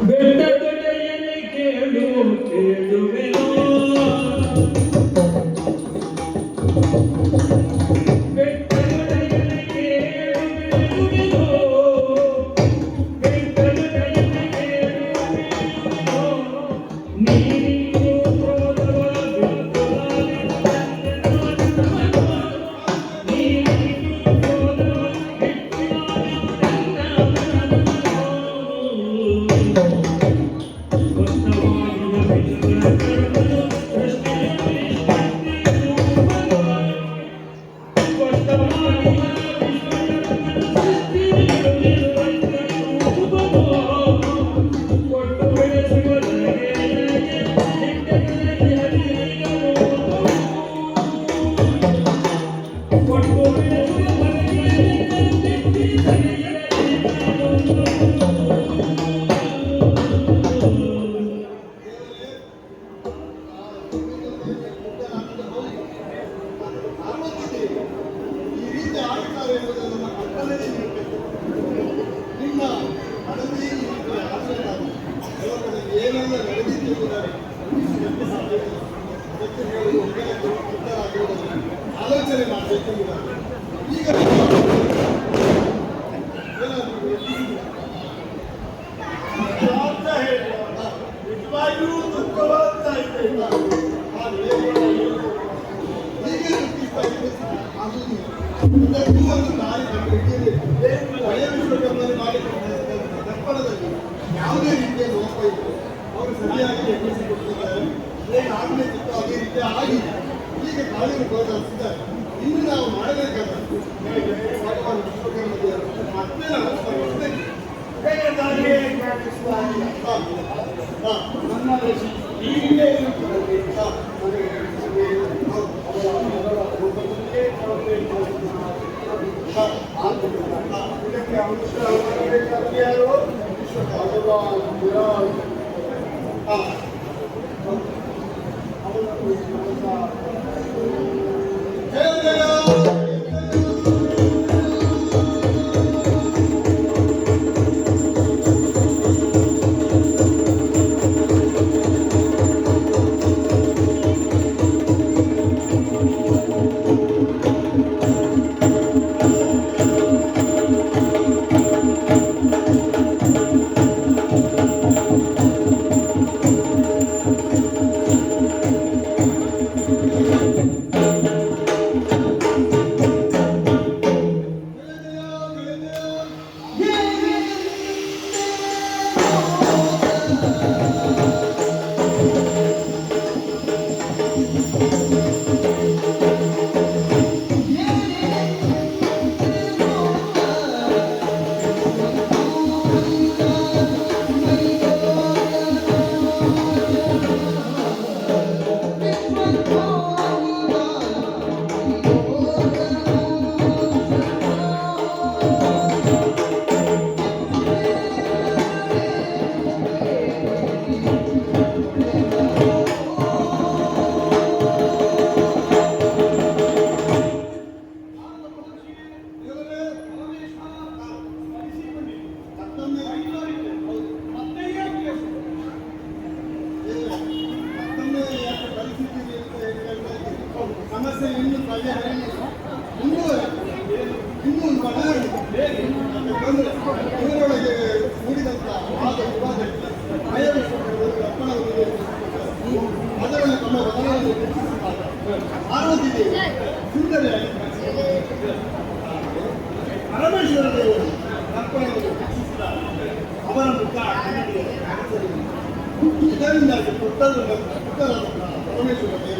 ಬೆಟ್ಟದೊಡೆಯನೆ ಕೇಳುವೆನೋ ಆಲೋಚನೆ ಮಾಡಬೇಕು. ಈಗ ನಿಜವಾಗಿಯೂ ದುಃಖವಾಗ್ತಾ ಇದೆ. ಹೀಗೆ ದುಃಖಿಸ್ತಾ ಒಂದು ದಾರಿ ಹಳೆಯ ವಿಶ್ವಕರ್ಮಲ್ಲಿ ಮಾಡಿಕೊಂಡ ದರ್ಪಣದಲ್ಲಿ ಯಾವುದೇ ರೀತಿಯ ಲೋಪ ಇದೆ. ಅವರು ಸರಿಯಾಗಿ ಎಬ್ಬಿಸಿಕೊಟ್ಟಿದ್ದಾರೆ. ಏನು ಆಗಬೇಕಿತ್ತು ಅದೇ ರೀತಿ ಆಗಿದೆ. ಈಗ ಕಾಲಿಗೆ ಗೋಚರಿಸಿದ್ದಾರೆ. ಇನ್ನು ನಾವು ಮಾಡಬೇಕಾದ ಭಗವಾನ್ ವಿಶ್ವಕರ್ಮ ಮತ್ತೆ ನಾವು ಸ್ಮರಿಸಬೇಕು. ನನ್ನ ಹೀಗೆ ಇದಕ್ಕೆ ಅಂಶ ಯಾರು ಭಗವಾನ್ ಸಮಸ್ಯೆ ಇನ್ನು ಇವರೊಳಗೆ ಮೂಡಿದಂಥ ವಾದ ವಿವಾದ ಅದರಲ್ಲಿ ತಮ್ಮ ವಚನವನ್ನು ಪಾರ್ವತಿ ದೇವಿ ಸುಂದರಿಯಾಗಿ ಪರಮೇಶ್ವರ ದೇವರು ಅರ್ಪಣೆಯನ್ನು ರಕ್ಷಿಸಿದ ಅವರ ಮುಖ ಇದರಿಂದಾಗಿ ಪುಟ್ಟರಾದ ಪರಮೇಶ್ವರ ದೇವರು